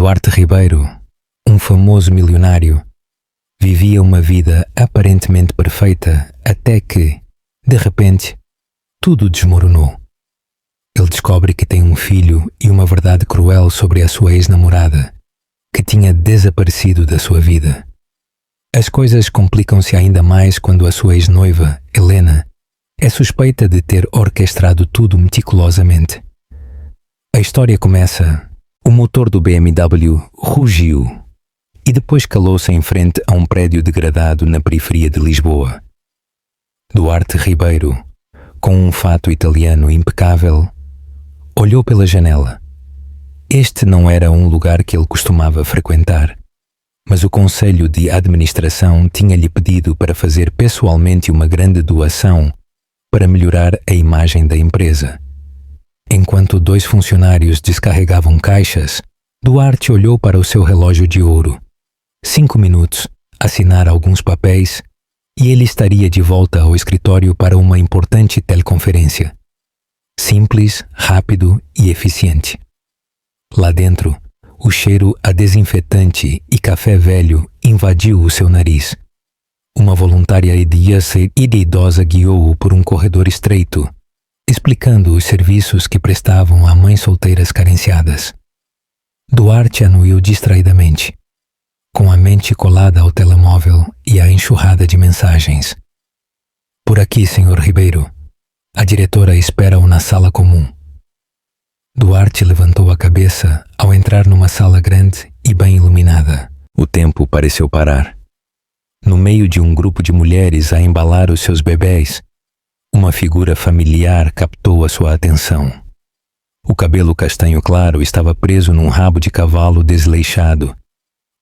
Duarte Ribeiro, um famoso milionário, vivia uma vida aparentemente perfeita até que, de repente, tudo desmoronou. Ele descobre que tem um filho e uma verdade cruel sobre a sua ex-namorada, que tinha desaparecido da sua vida. As coisas complicam-se ainda mais quando a sua ex-noiva, Helena, é suspeita de ter orquestrado tudo meticulosamente. A história começa. O motor do BMW rugiu e depois calou-se em frente a um prédio degradado na periferia de Lisboa. Duarte Ribeiro, com um fato italiano impecável, olhou pela janela. Este não era um lugar que ele costumava frequentar, mas o Conselho de Administração tinha-lhe pedido para fazer pessoalmente uma grande doação para melhorar a imagem da empresa. Enquanto 2 funcionários descarregavam caixas, Duarte olhou para o seu relógio de ouro. 5 minutos, assinar alguns papéis, e ele estaria de volta ao escritório para uma importante teleconferência. Simples, rápido e eficiente. Lá dentro, o cheiro a desinfetante e café velho invadiu o seu nariz. Uma voluntária idosa guiou-o por um corredor estreito, explicando os serviços que prestavam a mães solteiras carenciadas. Duarte anuiu distraidamente, com a mente colada ao telemóvel e a enxurrada de mensagens. Por aqui, Sr. Ribeiro. A diretora espera-o na sala comum. Duarte levantou a cabeça ao entrar numa sala grande e bem iluminada. O tempo pareceu parar. No meio de um grupo de mulheres a embalar os seus bebés, uma figura familiar captou a sua atenção. O cabelo castanho claro estava preso num rabo de cavalo desleixado,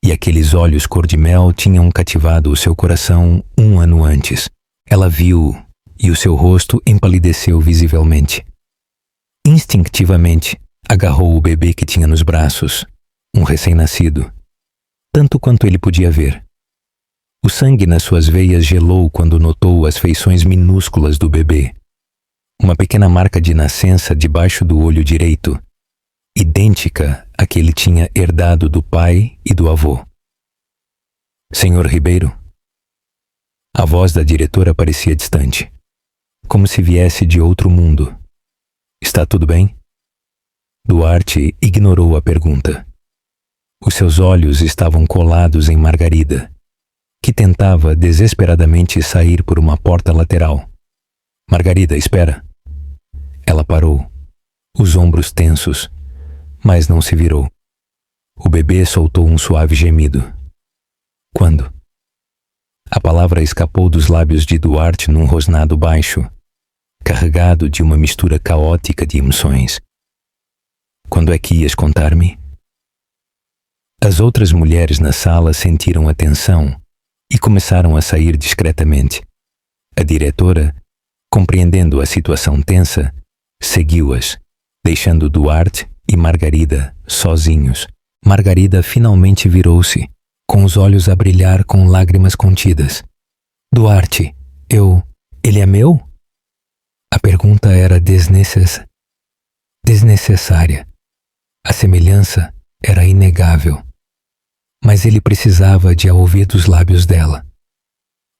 e aqueles olhos cor-de-mel tinham cativado o seu coração 1 ano antes. Ela viu-o, e o seu rosto empalideceu visivelmente. Instintivamente, agarrou o bebê que tinha nos braços, um recém-nascido, tanto quanto ele podia ver. O sangue nas suas veias gelou quando notou as feições minúsculas do bebê. Uma pequena marca de nascença debaixo do olho direito, idêntica à que ele tinha herdado do pai e do avô. Senhor Ribeiro? A voz da diretora parecia distante, como se viesse de outro mundo. Está tudo bem? Duarte ignorou a pergunta. Os seus olhos estavam colados em Margarida, que tentava desesperadamente sair por uma porta lateral. Margarida, espera. Ela parou, os ombros tensos, mas não se virou. O bebê soltou um suave gemido. Quando? A palavra escapou dos lábios de Duarte num rosnado baixo, carregado de uma mistura caótica de emoções. Quando é que ias contar-me? As outras mulheres na sala sentiram a tensão e começaram a sair discretamente. A diretora, compreendendo a situação tensa, seguiu-as, deixando Duarte e Margarida sozinhos. Margarida finalmente virou-se, com os olhos a brilhar com lágrimas contidas. Duarte, ele é meu? A pergunta era desnecessária. A semelhança era inegável. Mas ele precisava de a ouvir dos lábios dela.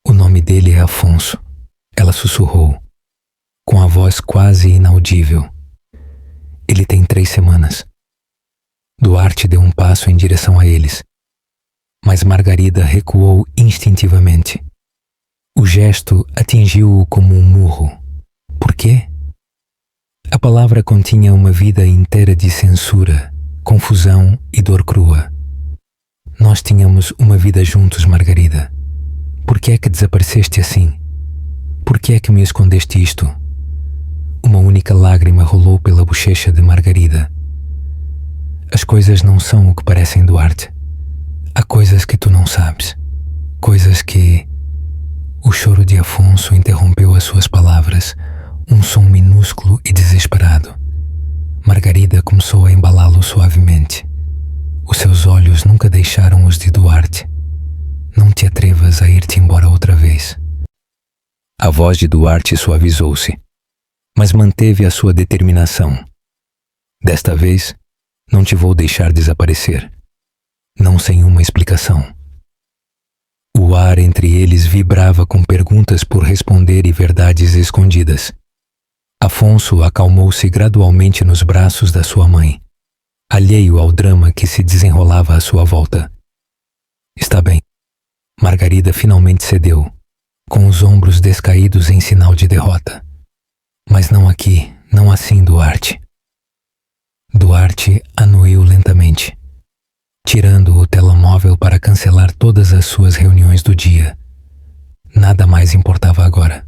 O nome dele é Afonso, ela sussurrou, com a voz quase inaudível. Ele tem 3 semanas. Duarte deu um passo em direção a eles, mas Margarida recuou instintivamente. O gesto atingiu-o como um murro. Por quê? A palavra continha uma vida inteira de censura, confusão e dor crua. Nós tínhamos uma vida juntos, Margarida. Por que é que desapareceste assim? Por que é que me escondeste isto? Uma única lágrima rolou pela bochecha de Margarida. As coisas não são o que parecem, Duarte. Há coisas que tu não sabes. Coisas que... O choro de Afonso interrompeu as suas palavras, um som minúsculo e desesperado. Margarida começou a embalá-lo suavemente. Os seus olhos nunca deixaram os de Duarte. Não te atrevas a ir-te embora outra vez. A voz de Duarte suavizou-se, mas manteve a sua determinação. Desta vez, não te vou deixar desaparecer. não sem uma explicação. O ar entre eles vibrava com perguntas por responder e verdades escondidas. Afonso acalmou-se gradualmente nos braços da sua mãe, alheio ao drama que se desenrolava à sua volta. Está bem. Margarida finalmente cedeu, com os ombros descaídos em sinal de derrota. Mas não aqui, não assim, Duarte. Duarte anuiu lentamente, tirando o telemóvel para cancelar todas as suas reuniões do dia. Nada mais importava agora.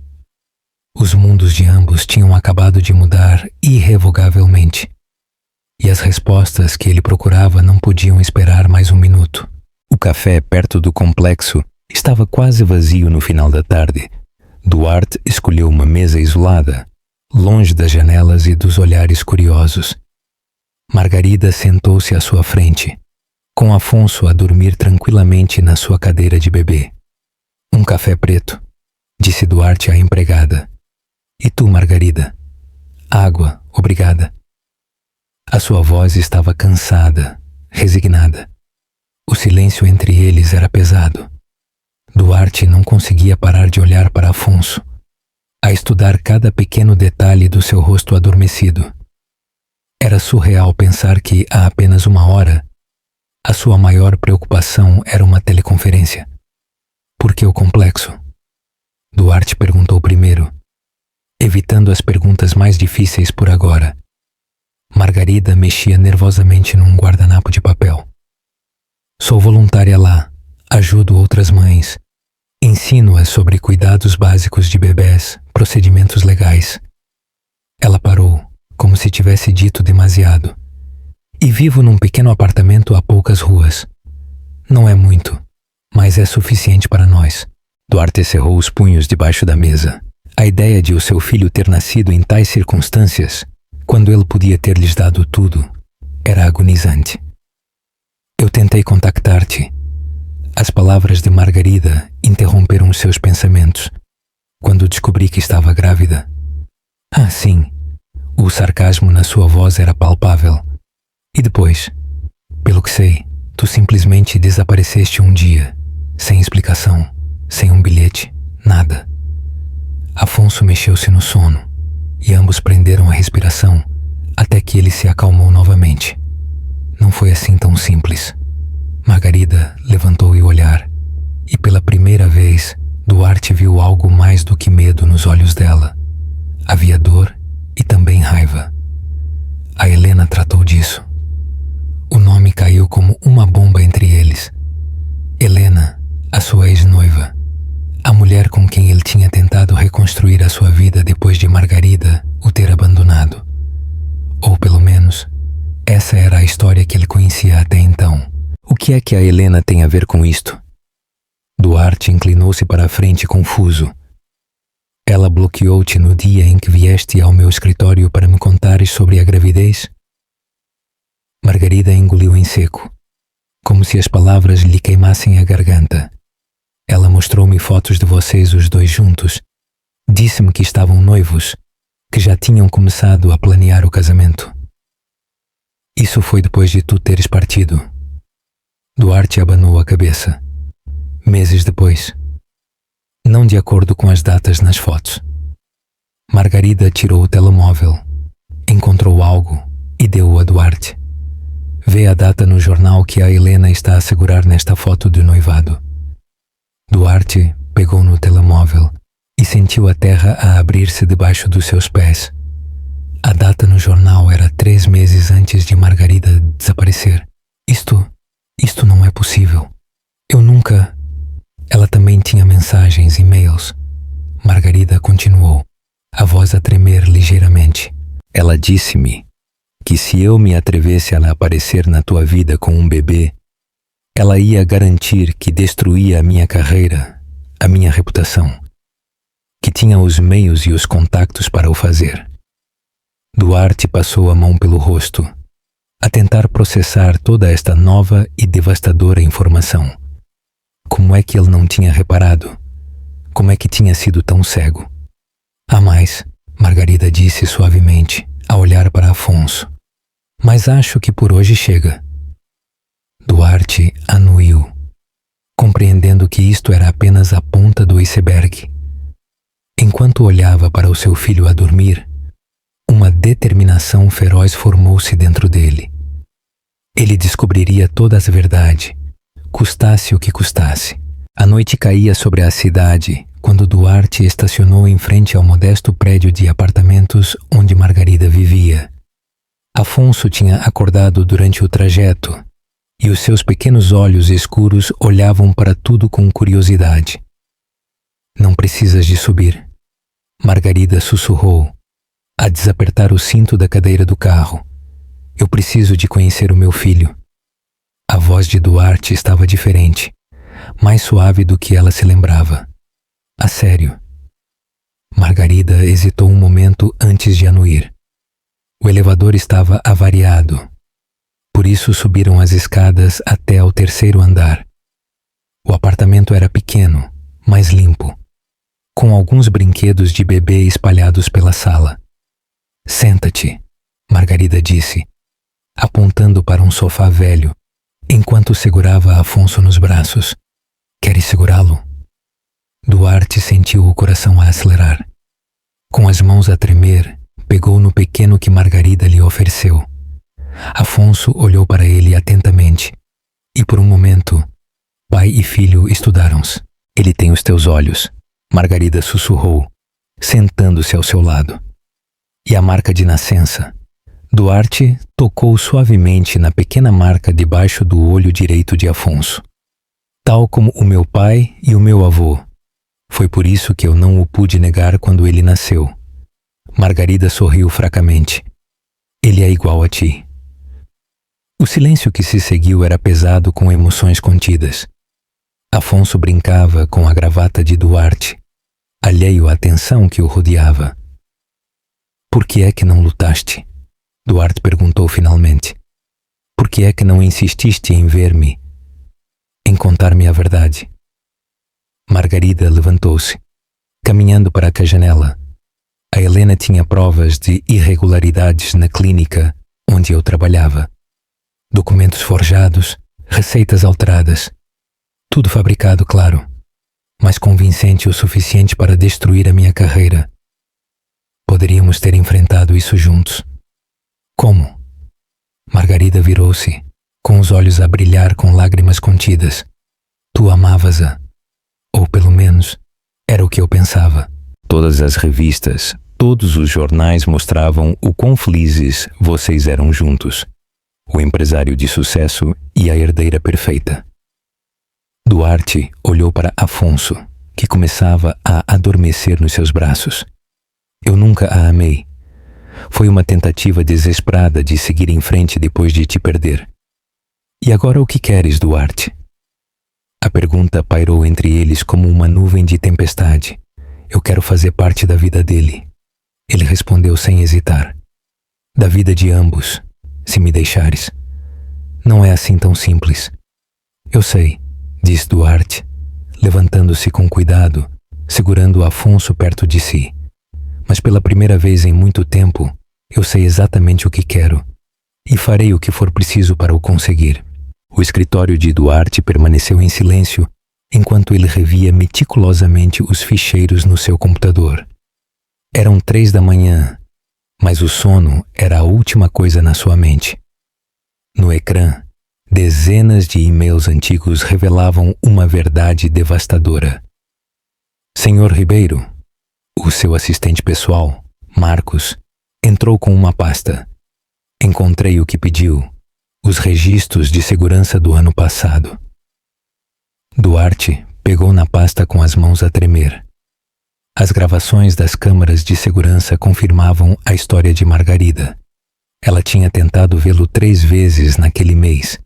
Os mundos de ambos tinham acabado de mudar irrevogavelmente, e as respostas que ele procurava não podiam esperar mais um minuto. O café perto do complexo estava quase vazio no final da tarde. Duarte escolheu uma mesa isolada, longe das janelas e dos olhares curiosos. Margarida sentou-se à sua frente, com Afonso a dormir tranquilamente na sua cadeira de bebê. Um café preto, disse Duarte à empregada. E tu, Margarida? Água, obrigada. A sua voz estava cansada, resignada. O silêncio entre eles era pesado. Duarte não conseguia parar de olhar para Afonso, a estudar cada pequeno detalhe do seu rosto adormecido. Era surreal pensar que, há apenas uma hora, a sua maior preocupação era uma teleconferência. Por que o complexo? Duarte perguntou primeiro, evitando as perguntas mais difíceis por agora. Margarida mexia nervosamente num guardanapo de papel. Sou voluntária lá, ajudo outras mães, ensino-as sobre cuidados básicos de bebés, procedimentos legais. Ela parou, como se tivesse dito demasiado. E vivo num pequeno apartamento a poucas ruas. Não é muito, mas é suficiente para nós. Duarte cerrou os punhos debaixo da mesa. A ideia de o seu filho ter nascido em tais circunstâncias, quando ele podia ter lhes dado tudo, era agonizante. Eu tentei contactar-te. As palavras de Margarida interromperam os seus pensamentos, quando descobri que estava grávida. Ah, sim. O sarcasmo na sua voz era palpável. E depois, pelo que sei, tu simplesmente desapareceste um dia, sem explicação, sem um bilhete, nada. Afonso mexeu-se no sono, e ambos prenderam a respiração até que ele se acalmou novamente. Não foi assim tão simples. Margarida levantou o olhar, e pela primeira vez, Duarte viu algo mais do que medo nos olhos dela. Havia dor e também raiva. A Helena tratou disso. O nome caiu como uma bomba entre eles. Helena, a sua ex-noiva, a mulher com quem ele tinha tentado reconstruir a sua vida depois de Margarida o ter abandonado. Ou pelo menos, essa era a história que ele conhecia até então. O que é que a Helena tem a ver com isto? Duarte inclinou-se para a frente confuso. Ela bloqueou-te no dia em que vieste ao meu escritório para me contares sobre a gravidez? Margarida engoliu em seco, como se as palavras lhe queimassem a garganta. Ela mostrou-me fotos de vocês os dois juntos. Disse-me que estavam noivos, que já tinham começado a planear o casamento. Isso foi depois de tu teres partido. Duarte abanou a cabeça. Meses depois. Não de acordo com as datas nas fotos. Margarida tirou o telemóvel, encontrou algo e deu-o a Duarte. Vê a data no jornal que a Helena está a segurar nesta foto do noivado. Duarte pegou no telemóvel e sentiu a terra a abrir-se debaixo dos seus pés. A data no jornal era 3 meses antes de Margarida desaparecer. Isto não é possível. Eu nunca... Ela também tinha mensagens, e-mails. Margarida continuou, a voz a tremer ligeiramente. Ela disse-me que se eu me atrevesse a aparecer na tua vida com um bebê, ela ia garantir que destruía a minha carreira, a minha reputação, que tinha os meios e os contactos para o fazer. Duarte passou a mão pelo rosto, a tentar processar toda esta nova e devastadora informação. Como é que ele não tinha reparado? Como é que tinha sido tão cego? Há mais, Margarida disse suavemente, a olhar para Afonso. Mas acho que por hoje chega. Duarte Duarte anuiu, compreendendo que isto era apenas a ponta do iceberg. Enquanto olhava para o seu filho a dormir, uma determinação feroz formou-se dentro dele. Ele descobriria toda a verdade, custasse o que custasse. A noite caía sobre a cidade quando Duarte estacionou em frente ao modesto prédio de apartamentos onde Margarida vivia. Afonso tinha acordado durante o trajeto e os seus pequenos olhos escuros olhavam para tudo com curiosidade. Não precisas de subir, Margarida sussurrou, a desapertar o cinto da cadeira do carro. Eu preciso de conhecer o meu filho. A voz de Duarte estava diferente, mais suave do que ela se lembrava. A sério. Margarida hesitou um momento antes de anuir. O elevador estava avariado. Por isso subiram as escadas até ao 3º andar. O apartamento era pequeno, mas limpo, com alguns brinquedos de bebê espalhados pela sala. Senta-te, Margarida disse, apontando para um sofá velho, enquanto segurava Afonso nos braços. Queres segurá-lo? Duarte sentiu o coração a acelerar. Com as mãos a tremer, pegou no pequeno que Margarida lhe ofereceu. Afonso olhou para ele atentamente, e por um momento, pai e filho estudaram-se. Ele tem os teus olhos, Margarida sussurrou, sentando-se ao seu lado. E a marca de nascença? Duarte tocou suavemente na pequena marca debaixo do olho direito de Afonso. Tal como o meu pai e o meu avô. Foi por isso que eu não o pude negar quando ele nasceu. Margarida sorriu fracamente. Ele é igual a ti. O silêncio que se seguiu era pesado com emoções contidas. Afonso brincava com a gravata de Duarte, alheio à tensão que o rodeava. Por que é que não lutaste? Duarte perguntou finalmente. Por que é que não insististe em ver-me, em contar-me a verdade? Margarida levantou-se, caminhando para a janela. A Helena tinha provas de irregularidades na clínica onde eu trabalhava. Documentos forjados, receitas alteradas. Tudo fabricado, claro, mas convincente o suficiente para destruir a minha carreira. Poderíamos ter enfrentado isso juntos. Como? Margarida virou-se, com os olhos a brilhar com lágrimas contidas. Tu amavas-a. Ou pelo menos, era o que eu pensava. Todas as revistas, todos os jornais mostravam o quão felizes vocês eram juntos. O empresário de sucesso e a herdeira perfeita. Duarte olhou para Afonso, que começava a adormecer nos seus braços. Eu nunca a amei. Foi uma tentativa desesperada de seguir em frente depois de te perder. E agora o que queres, Duarte? A pergunta pairou entre eles como uma nuvem de tempestade. Eu quero fazer parte da vida dele. Ele respondeu sem hesitar. Da vida de ambos, se me deixares. Não é assim tão simples. Eu sei, disse Duarte, levantando-se com cuidado, segurando Afonso perto de si. Mas pela primeira vez em muito tempo, eu sei exatamente o que quero e farei o que for preciso para o conseguir. O escritório de Duarte permaneceu em silêncio enquanto ele revia meticulosamente os ficheiros no seu computador. Eram 3 da manhã, mas o sono era a última coisa na sua mente. No ecrã, dezenas de e-mails antigos revelavam uma verdade devastadora. Senhor Ribeiro, o seu assistente pessoal, Marcos, entrou com uma pasta. Encontrei o que pediu, os registros de segurança do ano passado. Duarte pegou na pasta com as mãos a tremer. As gravações das câmaras de segurança confirmavam a história de Margarida. Ela tinha tentado vê-lo 3 vezes naquele mês,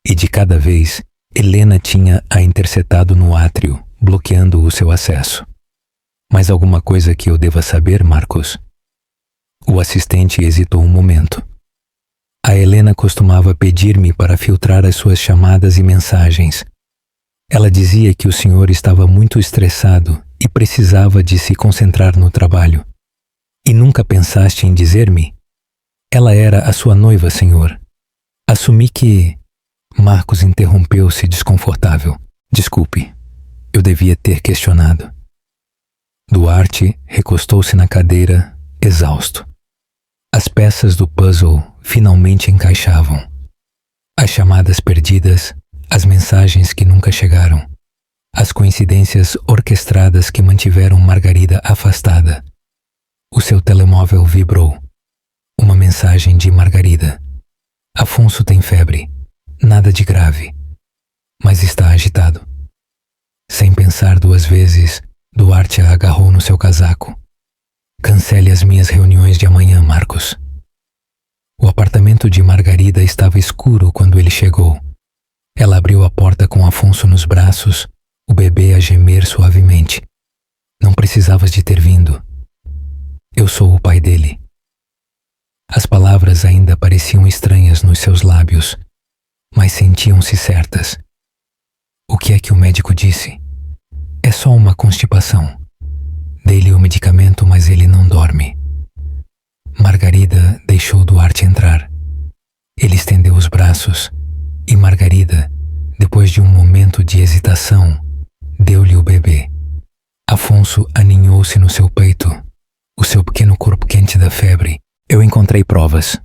e de cada vez, Helena tinha a interceptado no átrio, bloqueando o seu acesso. Mais alguma coisa que eu deva saber, Marcos? O assistente hesitou um momento. A Helena costumava pedir-me para filtrar as suas chamadas e mensagens. Ela dizia que o senhor estava muito estressado e precisava de se concentrar no trabalho. E nunca pensaste em dizer-me? Ela era a sua noiva, senhor. Assumi que... Marcos interrompeu-se desconfortável. Desculpe, eu devia ter questionado. Duarte recostou-se na cadeira, exausto. As peças do puzzle finalmente encaixavam. As chamadas perdidas, as mensagens que nunca chegaram, as coincidências orquestradas que mantiveram Margarida afastada. O seu telemóvel vibrou. Uma mensagem de Margarida. Afonso tem febre. Nada de grave, mas está agitado. Sem pensar duas vezes, Duarte a agarrou no seu casaco. Cancele as minhas reuniões de amanhã, Marcos. O apartamento de Margarida estava escuro quando ele chegou. Ela abriu a porta com Afonso nos braços, o bebê a gemer suavemente. Não precisavas de ter vindo. Eu sou o pai dele. As palavras ainda pareciam estranhas nos seus lábios, mas sentiam-se certas. O que é que o médico disse? É só uma constipação. Dei-lhe o medicamento, mas ele não dorme. Margarida deixou Duarte entrar. Ele estendeu os braços e Margarida, depois de um momento de hesitação, deu-lhe o bebê. Afonso aninhou-se no seu peito, o seu pequeno corpo quente da febre. Eu encontrei provas.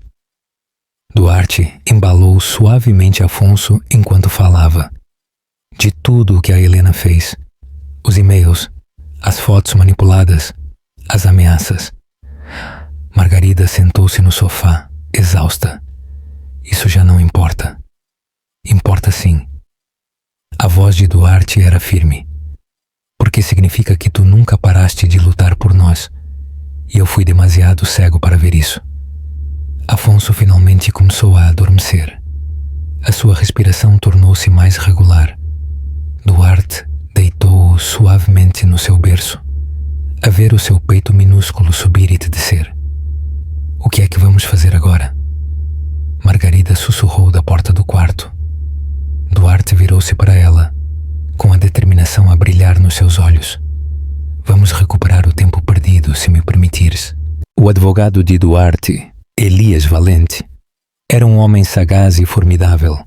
Duarte embalou suavemente Afonso enquanto falava. De tudo o que a Helena fez. Os e-mails, as fotos manipuladas, as ameaças. Margarida sentou-se no sofá, exausta. Isso já não importa. Importa sim. A voz de Duarte era firme. Porque significa que tu nunca paraste de lutar por nós. E eu fui demasiado cego para ver isso. Afonso finalmente começou a adormecer. A sua respiração tornou-se mais regular. Duarte deitou-o suavemente no seu berço, a ver o seu peito minúsculo subir e descer. O que é que vamos fazer agora? Margarida sussurrou da porta do quarto. Duarte virou-se para ela, com a determinação a brilhar nos seus olhos. Vamos recuperar o tempo perdido, se me permitires. O advogado de Duarte, Elias Valente, era um homem sagaz e formidável,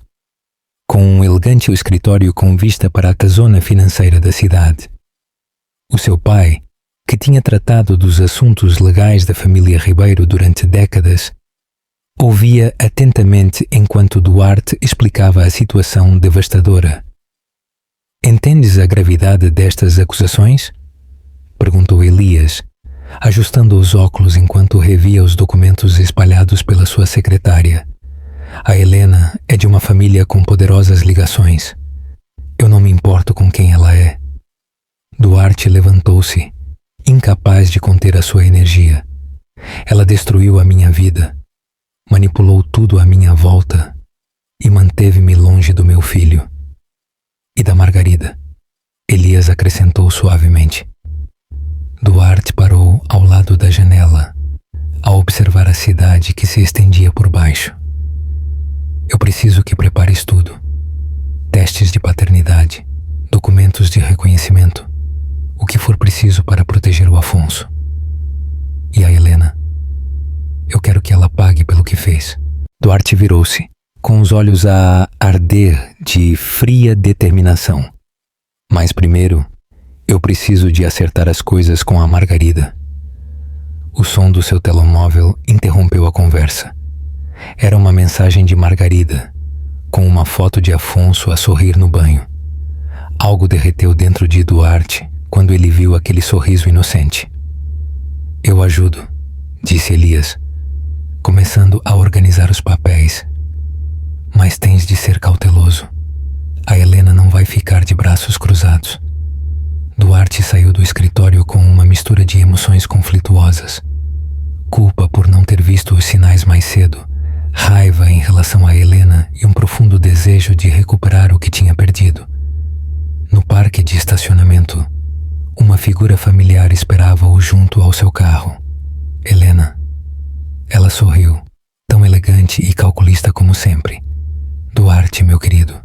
com um elegante escritório com vista para a casona financeira da cidade. O seu pai, que tinha tratado dos assuntos legais da família Ribeiro durante décadas, ouvia atentamente enquanto Duarte explicava a situação devastadora. Entendes a gravidade destas acusações? Perguntou Elias, ajustando os óculos enquanto revia os documentos espalhados pela sua secretária. A Helena é de uma família com poderosas ligações. Eu não me importo com quem ela é. Duarte levantou-se, incapaz de conter a sua energia. Ela destruiu a minha vida, manipulou tudo à minha volta e manteve-me longe do meu filho. E da Margarida, Elias acrescentou suavemente. Duarte parou ao lado da janela, a observar a cidade que se estendia por baixo. Eu preciso que prepares tudo. Testes de paternidade, documentos de reconhecimento, o que for preciso para proteger o Afonso. E a Helena? Eu quero que ela pague pelo que fez. Duarte virou-se, com os olhos a arder de fria determinação. Mas primeiro, eu preciso de acertar as coisas com a Margarida. O som do seu telemóvel interrompeu a conversa. Era uma mensagem de Margarida, com uma foto de Afonso a sorrir no banho. Algo derreteu dentro de Duarte quando ele viu aquele sorriso inocente. Eu ajudo, disse Elias, começando a organizar os papéis. Mas tens de ser cauteloso. A Helena não vai ficar de braços cruzados. Duarte saiu do escritório com uma mistura de emoções conflituosas. Culpa por não ter visto os sinais mais cedo, raiva em relação a Helena e um profundo desejo de recuperar o que tinha perdido. No parque de estacionamento, uma figura familiar esperava-o junto ao seu carro. Helena. Ela sorriu, tão elegante e calculista como sempre. Duarte, meu querido,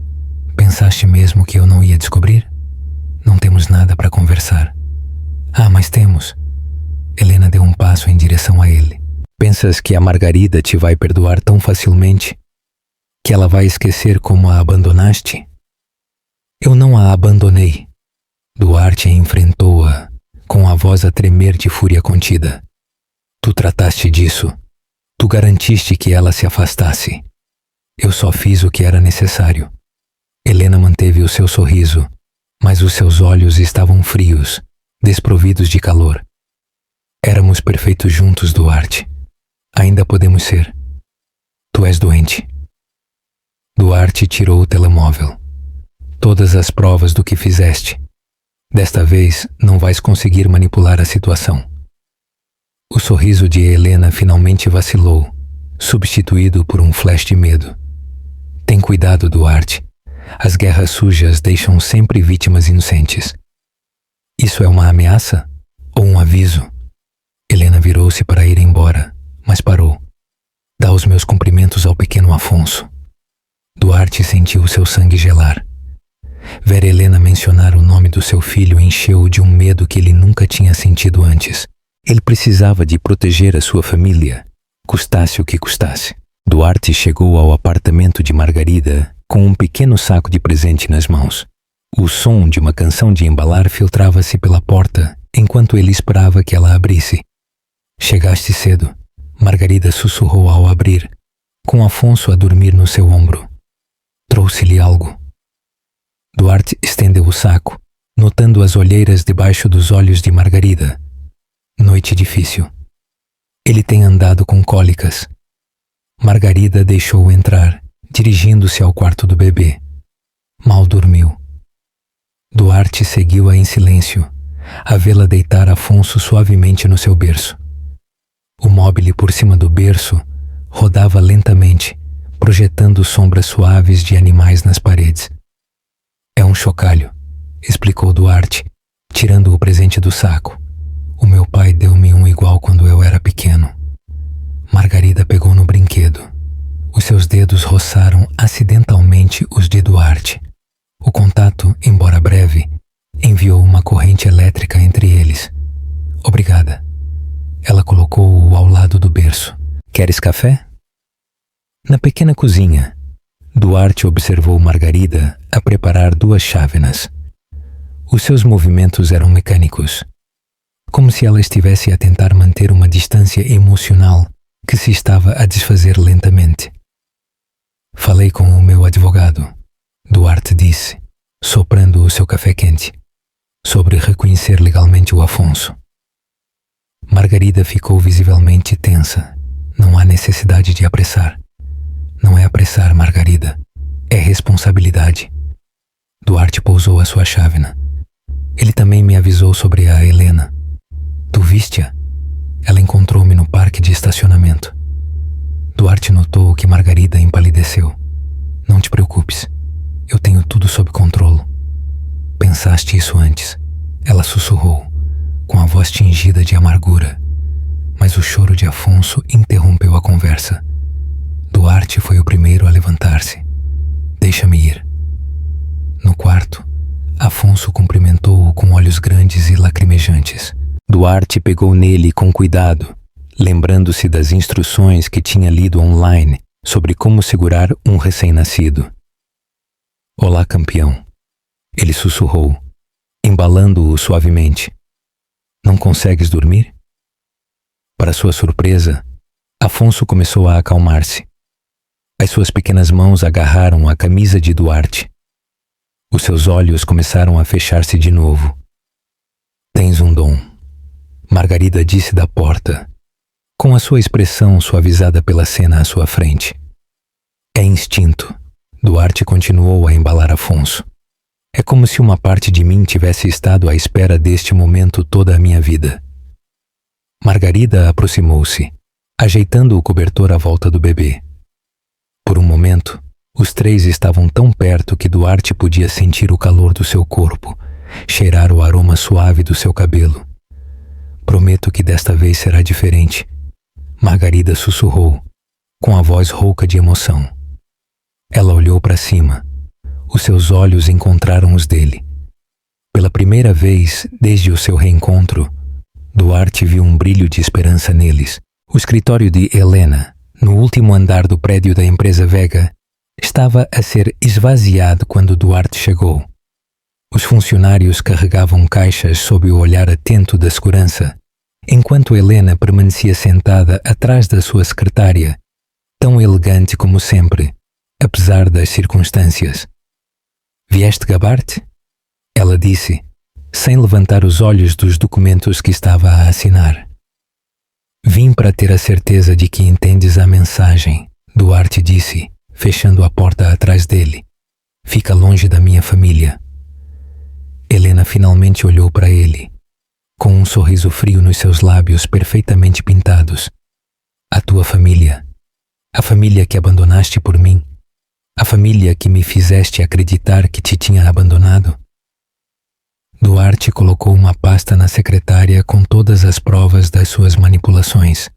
pensaste mesmo que eu não ia descobrir? Não temos nada para conversar. Ah, mas temos. Helena deu um passo em direção a ele. Pensas que a Margarida te vai perdoar tão facilmente? Que ela vai esquecer como a abandonaste? Eu não a abandonei. Duarte enfrentou-a, com a voz a tremer de fúria contida. Tu trataste disso. Tu garantiste que ela se afastasse. Eu só fiz o que era necessário. Helena manteve o seu sorriso, mas os seus olhos estavam frios, desprovidos de calor. Éramos perfeitos juntos, Duarte. Ainda podemos ser. Tu és doente. Duarte tirou o telemóvel. Todas as provas do que fizeste. Desta vez não vais conseguir manipular a situação. O sorriso de Helena finalmente vacilou, substituído por um flash de medo. Tem cuidado, Duarte. As guerras sujas deixam sempre vítimas inocentes. Isso é uma ameaça ou um aviso? Helena virou-se para ir embora, mas parou. Dá os meus cumprimentos ao pequeno Afonso. Duarte sentiu seu sangue gelar. Ver Helena mencionar o nome do seu filho encheu-o de um medo que ele nunca tinha sentido antes. Ele precisava de proteger a sua família, custasse o que custasse. Duarte chegou ao apartamento de Margarida com um pequeno saco de presente nas mãos. O som de uma canção de embalar filtrava-se pela porta enquanto ele esperava que ela abrisse. Chegaste cedo, Margarida sussurrou ao abrir, com Afonso a dormir no seu ombro. Trouxe-lhe algo. Duarte estendeu o saco, notando as olheiras debaixo dos olhos de Margarida. Noite difícil. Ele tem andado com cólicas. Margarida deixou-o entrar, dirigindo-se ao quarto do bebê. Mal dormiu. Duarte seguiu-a em silêncio, a vê-la deitar Afonso suavemente no seu berço. O móbile por cima do berço rodava lentamente, projetando sombras suaves de animais nas paredes. É um chocalho, explicou Duarte, tirando o presente do saco. O meu pai deu-me um igual quando eu era pequeno. Margarida pegou no brinquedo. Os seus dedos roçaram acidentalmente os de Duarte. O contato, embora breve, enviou uma corrente elétrica entre eles. Obrigada. Ela colocou-o ao lado do berço. Queres café? Na pequena cozinha, Duarte observou Margarida a preparar 2 chávenas. Os seus movimentos eram mecânicos, como se ela estivesse a tentar manter uma distância emocional que se estava a desfazer lentamente. Falei com o meu advogado, Duarte disse, soprando o seu café quente, sobre reconhecer legalmente o Afonso. Margarida ficou visivelmente tensa. Não há necessidade de apressar. Não é apressar, Margarida. É responsabilidade. Duarte pousou a sua chávena. Ele também me avisou sobre a Helena. Tu viste-a? Ela encontrou-me no parque de estacionamento. Duarte notou que Margarida empalideceu. Não te preocupes. Eu tenho tudo sob controle. Pensaste isso antes? Ela sussurrou, com a voz tingida de amargura. Mas o choro de Afonso interrompeu a conversa. Duarte foi o primeiro a levantar-se. Deixa-me ir. No quarto, Afonso cumprimentou-o com olhos grandes e lacrimejantes. Duarte pegou nele com cuidado, lembrando-se das instruções que tinha lido online sobre como segurar um recém-nascido. Olá, campeão. Ele sussurrou, embalando-o suavemente. Não consegues dormir? Para sua surpresa, Afonso começou a acalmar-se. As suas pequenas mãos agarraram a camisa de Duarte. Os seus olhos começaram a fechar-se de novo. Tens um dom, Margarida disse da porta, com a sua expressão suavizada pela cena à sua frente. É instinto. Duarte continuou a embalar Afonso. É como se uma parte de mim tivesse estado à espera deste momento toda a minha vida. Margarida aproximou-se, ajeitando o cobertor à volta do bebê. Por um momento, os 3 estavam tão perto que Duarte podia sentir o calor do seu corpo, cheirar o aroma suave do seu cabelo. Prometo que desta vez será diferente, Margarida sussurrou, com a voz rouca de emoção. Ela olhou para cima. Os seus olhos encontraram os dele. Pela primeira vez desde o seu reencontro, Duarte viu um brilho de esperança neles. O escritório de Helena, no último andar do prédio da empresa Vega, estava a ser esvaziado quando Duarte chegou. Os funcionários carregavam caixas sob o olhar atento da segurança, enquanto Helena permanecia sentada atrás da sua secretária, tão elegante como sempre, apesar das circunstâncias. Vieste gabar-te? Ela disse, sem levantar os olhos dos documentos que estava a assinar. Vim para ter a certeza de que entendes a mensagem, Duarte disse, fechando a porta atrás dele. Fica longe da minha família. Helena finalmente olhou para ele, com um sorriso frio nos seus lábios perfeitamente pintados. A tua família. A família que abandonaste por mim. A família que me fizeste acreditar que te tinha abandonado. Duarte colocou uma pasta na secretária com todas as provas das suas manipulações.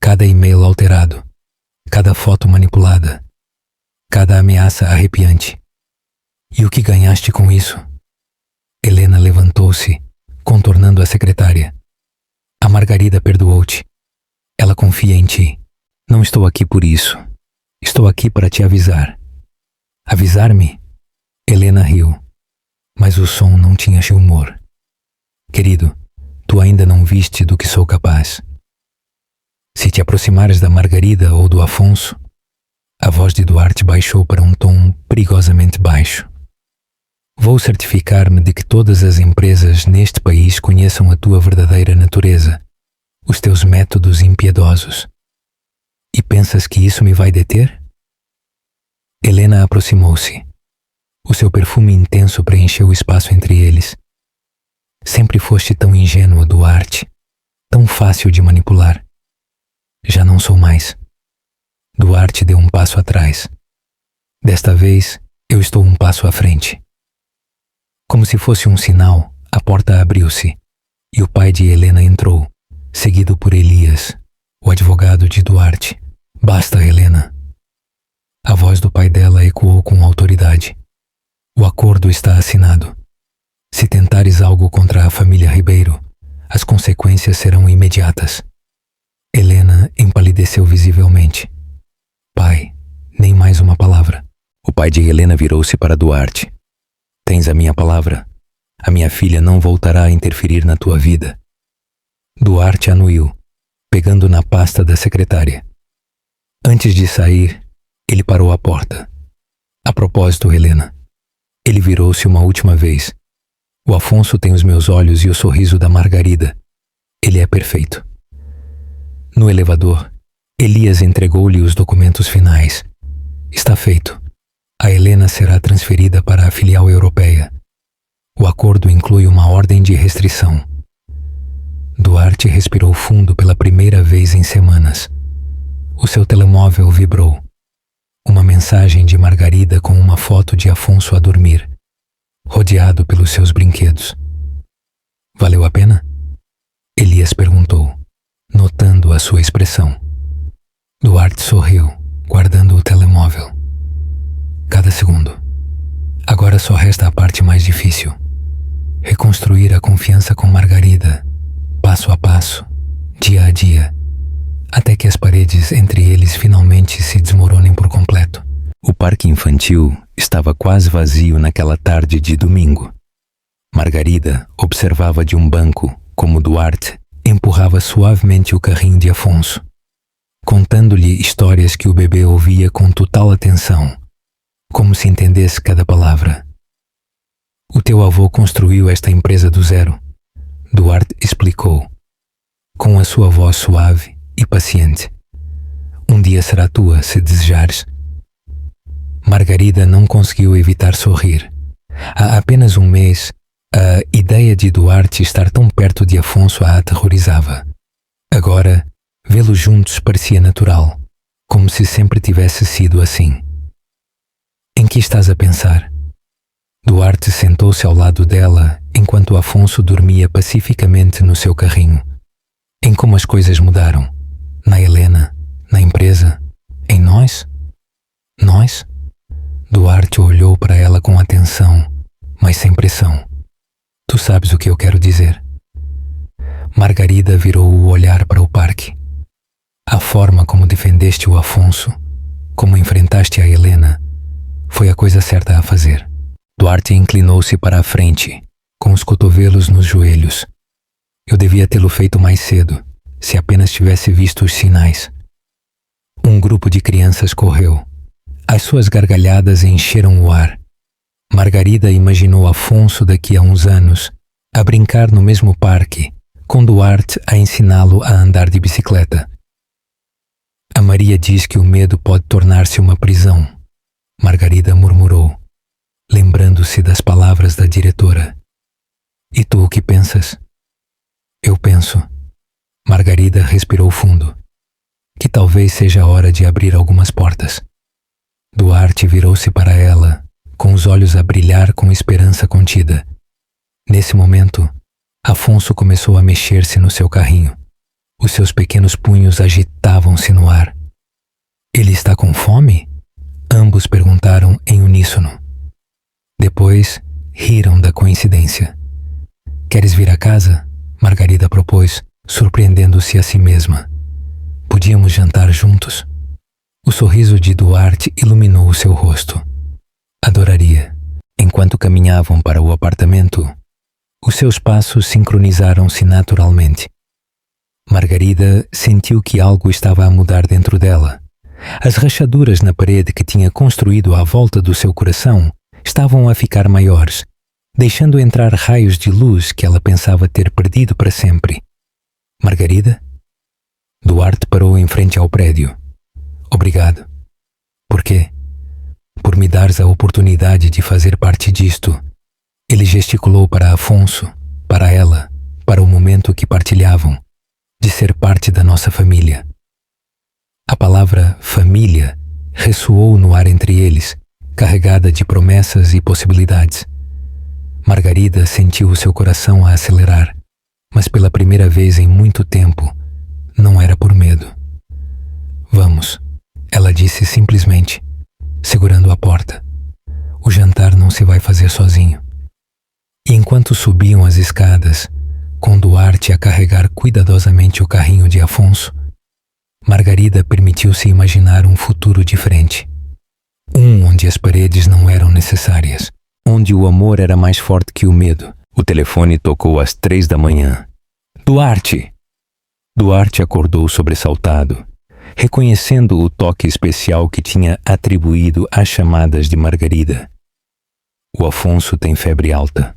Cada e-mail alterado, cada foto manipulada, cada ameaça arrepiante. E o que ganhaste com isso? Helena levantou-se, contornando a secretária. A Margarida perdoou-te. Ela confia em ti. Não estou aqui por isso. Estou aqui para te avisar. Avisar-me? Helena riu, mas o som não tinha humor. Querido, tu ainda não viste do que sou capaz. Se te aproximares da Margarida ou do Afonso, a voz de Duarte baixou para um tom perigosamente baixo. Vou certificar-me de que todas as empresas neste país conheçam a tua verdadeira natureza, os teus métodos impiedosos. E pensas que isso me vai deter? Helena aproximou-se. O seu perfume intenso preencheu o espaço entre eles. Sempre foste tão ingênuo, Duarte, tão fácil de manipular. Já não sou mais. Duarte deu um passo atrás. Desta vez, eu estou um passo à frente. Como se fosse um sinal, a porta abriu-se e o pai de Helena entrou, seguido por Elias, o advogado de Duarte. Basta, Helena. A voz do pai dela ecoou com autoridade. O acordo está assinado. Se tentares algo contra a família Ribeiro, as consequências serão imediatas. Helena empalideceu visivelmente. Pai, nem mais uma palavra. O pai de Helena virou-se para Duarte. Tens a minha palavra. A minha filha não voltará a interferir na tua vida. Duarte anuiu, pegando na pasta da secretária. Antes de sair, ele parou a porta. A propósito, Helena. Ele virou-se uma última vez. O Afonso tem os meus olhos e o sorriso da Margarida. Ele é perfeito. No elevador, Elias entregou-lhe os documentos finais. Está feito. A Helena será transferida para a filial europeia. O acordo inclui uma ordem de restrição. Duarte respirou fundo pela primeira vez em semanas. O seu telemóvel vibrou. Uma mensagem de Margarida com uma foto de Afonso a dormir, rodeado pelos seus brinquedos. Valeu a pena? Elias perguntou, notando a sua expressão. Duarte sorriu, guardando o telemóvel. Cada segundo. Agora só resta a parte mais difícil. Reconstruir a confiança com Margarida, passo a passo, dia a dia, até que as paredes entre eles finalmente se desmoronem por completo. O parque infantil estava quase vazio naquela tarde de domingo. Margarida observava de um banco como Duarte empurrava suavemente o carrinho de Afonso, contando-lhe histórias que o bebê ouvia com total atenção, como se entendesse cada palavra. O teu avô construiu esta empresa do zero, Duarte explicou, com a sua voz suave e paciente. Um dia será tua, se desejares. Margarida não conseguiu evitar sorrir. Há apenas um mês, a ideia de Duarte estar tão perto de Afonso a aterrorizava. Agora, vê-los juntos parecia natural, como se sempre tivesse sido assim. Em que estás a pensar? Duarte sentou-se ao lado dela enquanto Afonso dormia pacificamente no seu carrinho. Em como as coisas mudaram. Na Helena, na empresa, em nós? Nós? Duarte olhou para ela com atenção, mas sem pressão. Tu sabes o que eu quero dizer. Margarida virou o olhar para o parque. A forma como defendeste o Afonso, Como enfrentaste a Helena, foi a coisa certa a fazer. Duarte inclinou-se para a frente, com os cotovelos nos joelhos. Eu devia tê-lo feito mais cedo, se apenas tivesse visto os sinais. Um grupo de crianças correu. As suas gargalhadas encheram o ar. Margarida imaginou Afonso daqui a uns anos a brincar no mesmo parque, com Duarte a ensiná-lo a andar de bicicleta. A Maria diz que o medo pode tornar-se uma prisão, Margarida murmurou, lembrando-se das palavras da diretora. E tu o que pensas? Eu penso. Margarida respirou fundo. Que talvez seja a hora de abrir algumas portas. Duarte virou-se para ela, com os olhos a brilhar com esperança contida. Nesse momento, Afonso começou a mexer-se no seu carrinho. Os seus pequenos punhos agitavam-se no ar. Ele está com fome? Ambos perguntaram em uníssono. Depois, riram da coincidência. Queres vir a casa? Margarida propôs, surpreendendo-se a si mesma. Podíamos jantar juntos? O sorriso de Duarte iluminou o seu rosto. Adoraria. Enquanto caminhavam para o apartamento, os seus passos sincronizaram-se naturalmente. Margarida sentiu que algo estava a mudar dentro dela. As rachaduras na parede que tinha construído à volta do seu coração estavam a ficar maiores, deixando entrar raios de luz que ela pensava ter perdido para sempre. Margarida? Duarte parou em frente ao prédio. Obrigado. Por quê? Por me dares a oportunidade de fazer parte disto. Ele gesticulou para Afonso, para ela, para o momento que partilhavam, de ser parte da nossa família. A palavra família ressoou no ar entre eles, carregada de promessas e possibilidades. Margarida sentiu o seu coração a acelerar, mas pela primeira vez em muito tempo, não era por medo. Vamos, ela disse simplesmente, segurando a porta. O jantar não se vai fazer sozinho. E enquanto subiam as escadas, com Duarte a carregar cuidadosamente o carrinho de Afonso, Margarida permitiu-se imaginar um futuro diferente. Onde as paredes não eram necessárias, onde o amor era mais forte que o medo. O telefone tocou às 3 da manhã. Duarte! Duarte acordou sobressaltado, reconhecendo o toque especial que tinha atribuído às chamadas de Margarida. O Afonso tem febre alta.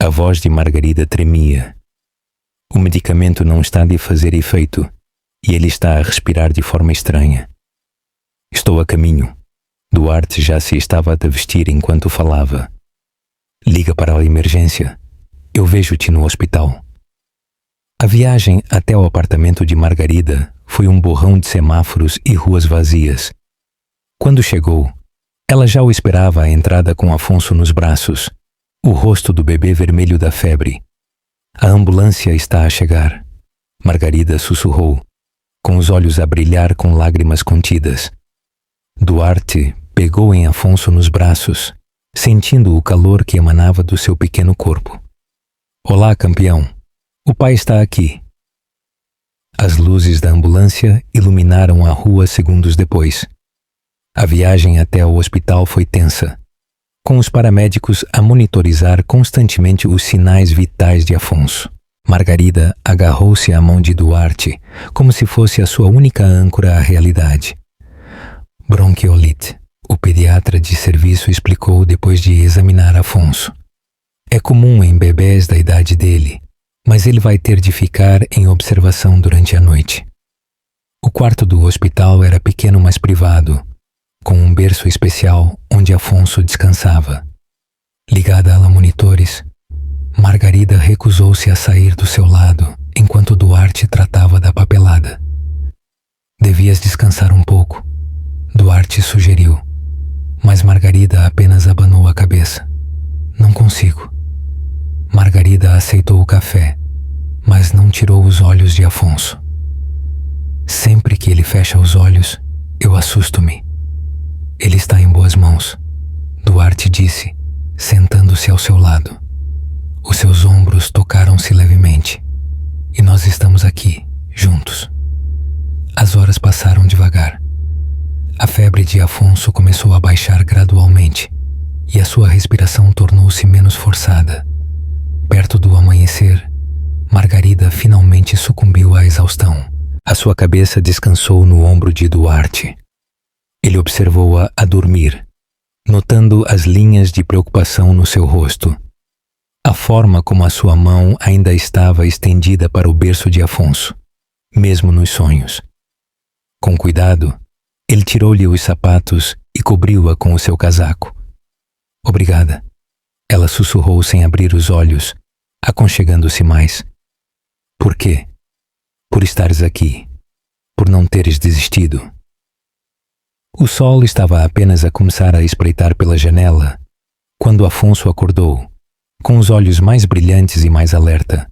A voz de Margarida tremia. O medicamento não está de fazer efeito e ele está a respirar de forma estranha. Estou a caminho. Duarte já se estava a vestir enquanto falava. Liga para a emergência. Eu vejo-te no hospital. A viagem até o apartamento de Margarida foi um borrão de semáforos e ruas vazias. Quando chegou, ela já o esperava à entrada com Afonso nos braços, o rosto do bebê vermelho da febre. A ambulância está a chegar. Margarida sussurrou, com os olhos a brilhar com lágrimas contidas. Duarte pegou em Afonso nos braços, sentindo o calor que emanava do seu pequeno corpo. Olá, campeão. O pai está aqui. As luzes da ambulância iluminaram a rua segundos depois. A viagem até o hospital foi tensa, com os paramédicos a monitorizar constantemente os sinais vitais de Afonso. Margarida agarrou-se à mão de Duarte, como se fosse a sua única âncora à realidade. Bronquiolite, o pediatra de serviço explicou depois de examinar Afonso. É comum em bebês da idade dele, mas ele vai ter de ficar em observação durante a noite. O quarto do hospital era pequeno, mas privado, com um berço especial onde Afonso descansava. Ligada a monitores, Margarida recusou-se a sair do seu lado enquanto Duarte tratava da papelada. Devias descansar um pouco, Duarte sugeriu, mas Margarida apenas abanou a cabeça. Não consigo. Margarida aceitou o café, mas não tirou os olhos de Afonso. Sempre que ele fecha os olhos, eu assusto-me. Ele está em boas mãos, Duarte disse, sentando-se ao seu lado. Os seus ombros tocaram-se levemente, e nós estamos aqui, juntos. As horas passaram devagar. A febre de Afonso começou a baixar gradualmente e a sua respiração tornou-se menos forçada. Perto do amanhecer, Margarida finalmente sucumbiu à exaustão. A sua cabeça descansou no ombro de Duarte. Ele observou-a a dormir, notando as linhas de preocupação no seu rosto. A forma como a sua mão ainda estava estendida para o berço de Afonso, mesmo nos sonhos. Com cuidado, ele tirou-lhe os sapatos e cobriu-a com o seu casaco. Obrigada, ela sussurrou sem abrir os olhos, aconchegando-se mais. Por quê? Por estares aqui, por não teres desistido. O sol estava apenas a começar a espreitar pela janela, quando Afonso acordou, com os olhos mais brilhantes e mais alerta.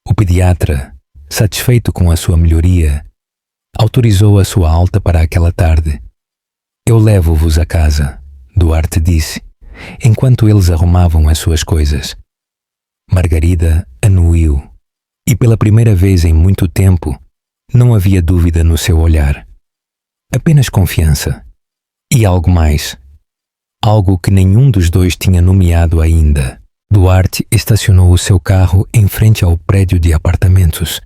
O pediatra, satisfeito com a sua melhoria, autorizou a sua alta para aquela tarde. Eu levo-vos a casa, Duarte disse, enquanto eles arrumavam as suas coisas. Margarida anuiu, e pela primeira vez em muito tempo, não havia dúvida no seu olhar. Apenas confiança. E algo mais. Algo que nenhum dos dois tinha nomeado ainda. Duarte estacionou o seu carro em frente ao prédio de apartamentos,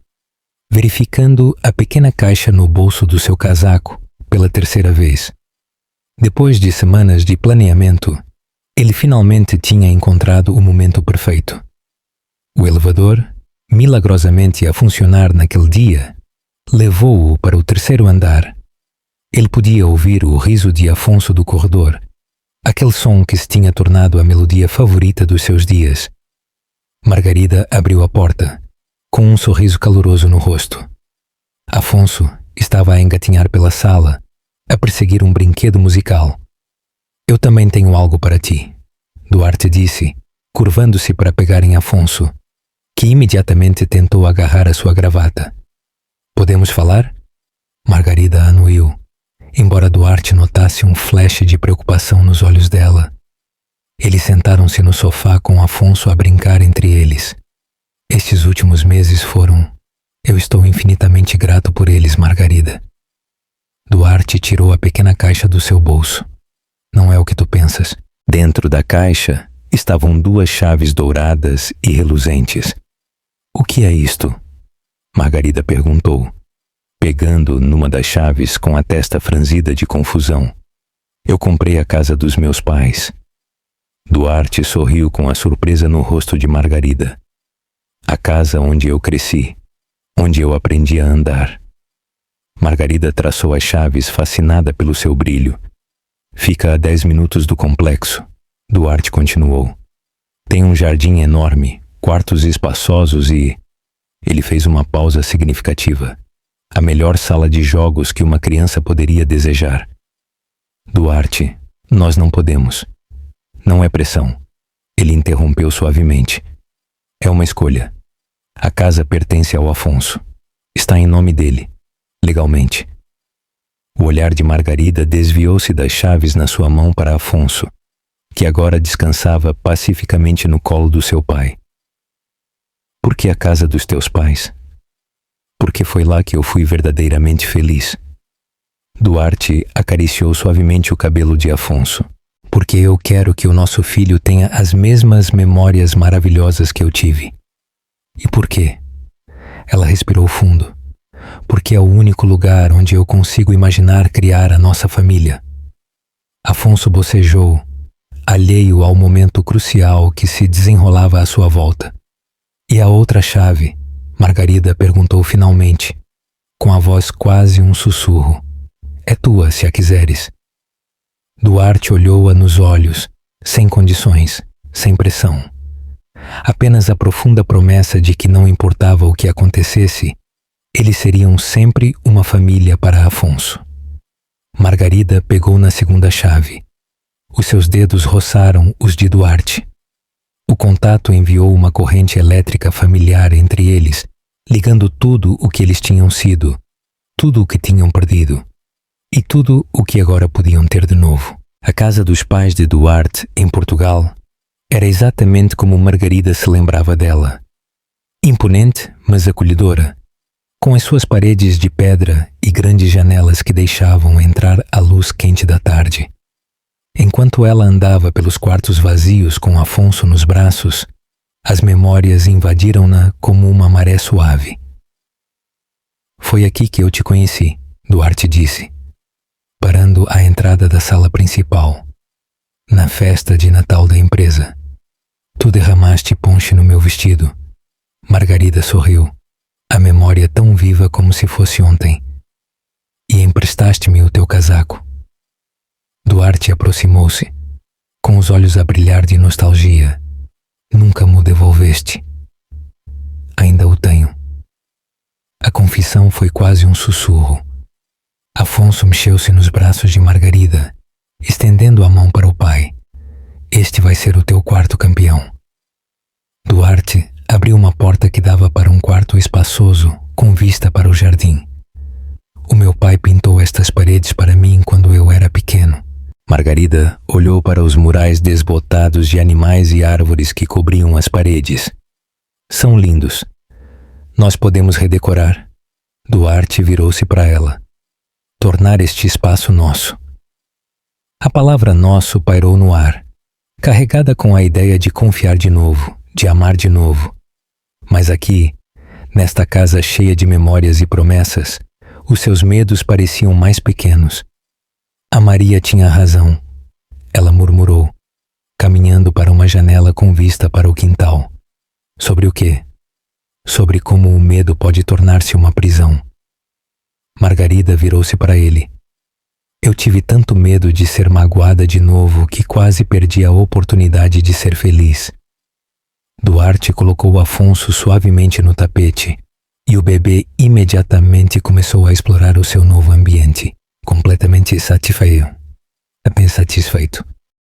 verificando a pequena caixa no bolso do seu casaco pela terceira vez. Depois de semanas de planeamento, ele finalmente tinha encontrado o momento perfeito. O elevador, milagrosamente a funcionar naquele dia, levou-o para o terceiro andar. Ele podia ouvir o riso de Afonso do corredor, aquele som que se tinha tornado a melodia favorita dos seus dias. Margarida abriu a porta, com um sorriso caloroso no rosto. Afonso estava a engatinhar pela sala, a perseguir um brinquedo musical. Eu também tenho algo para ti, Duarte disse, curvando-se para pegar em Afonso, que imediatamente tentou agarrar a sua gravata. Podemos falar? Margarida anuiu, embora Duarte notasse um flash de preocupação nos olhos dela. Eles sentaram-se no sofá com Afonso a brincar entre eles. Estes últimos meses foram... Eu estou infinitamente grato por eles, Margarida. Duarte tirou a pequena caixa do seu bolso. Não é o que tu pensas. Dentro da caixa estavam 2 chaves douradas e reluzentes. O que é isto? Margarida perguntou, pegando numa das chaves com a testa franzida de confusão. Eu comprei a casa dos meus pais. Duarte sorriu com a surpresa no rosto de Margarida. A casa onde eu cresci, onde eu aprendi a andar. Margarida traçou as chaves fascinada pelo seu brilho. Fica a 10 minutos do complexo, Duarte continuou. Tem um jardim enorme, quartos espaçosos e... Ele fez uma pausa significativa. A melhor sala de jogos que uma criança poderia desejar. Duarte, nós não podemos. Não é pressão. Ele interrompeu suavemente. É uma escolha. A casa pertence ao Afonso. Está em nome dele, legalmente. O olhar de Margarida desviou-se das chaves na sua mão para Afonso, que agora descansava pacificamente no colo do seu pai. Por que a casa dos teus pais? Porque foi lá que eu fui verdadeiramente feliz. Duarte acariciou suavemente o cabelo de Afonso. Porque eu quero que o nosso filho tenha as mesmas memórias maravilhosas que eu tive. E por quê? Ela respirou fundo. Porque é o único lugar onde eu consigo imaginar criar a nossa família. Afonso bocejou, alheio ao momento crucial que se desenrolava à sua volta. E a outra chave? Margarida perguntou finalmente, com a voz quase um sussurro. É tua, se a quiseres. Duarte olhou-a nos olhos, sem condições, sem pressão. Apenas a profunda promessa de que não importava o que acontecesse, eles seriam sempre uma família para Afonso. Margarida pegou na segunda chave. Os seus dedos roçaram os de Duarte. O contato enviou uma corrente elétrica familiar entre eles, ligando tudo o que eles tinham sido, tudo o que tinham perdido, e tudo o que agora podiam ter de novo. A casa dos pais de Duarte, em Portugal, era exatamente como Margarida se lembrava dela. Imponente, mas acolhedora. com as suas paredes de pedra e grandes janelas que deixavam entrar a luz quente da tarde. Enquanto ela andava pelos quartos vazios com Afonso nos braços, as memórias invadiram-na como uma maré suave. Foi aqui que eu te conheci, Duarte disse, parando à entrada da sala principal, na festa de Natal da empresa. Tu derramaste ponche no meu vestido. Margarida sorriu, a memória tão viva como se fosse ontem. E emprestaste-me o teu casaco. Duarte aproximou-se, com os olhos a brilhar de nostalgia. Nunca me o devolveste. Ainda o tenho. A confissão foi quase um sussurro. Afonso mexeu-se nos braços de Margarida, estendendo a mão para o pai. Este vai ser o teu quarto campeão. Duarte abriu uma porta que dava para um quarto espaçoso com vista para o jardim. O meu pai pintou estas paredes para mim quando eu era pequeno. Margarida olhou para os murais desbotados de animais e árvores que cobriam as paredes. São lindos. Nós podemos redecorar. Duarte virou-se para ela. Tornar este espaço nosso. A palavra nosso pairou no ar, carregada com a ideia de confiar de novo, de amar de novo. Mas aqui, nesta casa cheia de memórias e promessas, os seus medos pareciam mais pequenos. A Maria tinha razão. Ela murmurou, caminhando para uma janela com vista para o quintal. Sobre o quê? Sobre como o medo pode tornar-se uma prisão. Margarida virou-se para ele. Eu tive tanto medo de ser magoada de novo que quase perdi a oportunidade de ser feliz. Duarte colocou Afonso suavemente no tapete e o bebê imediatamente começou a explorar o seu novo ambiente, completamente satisfeito.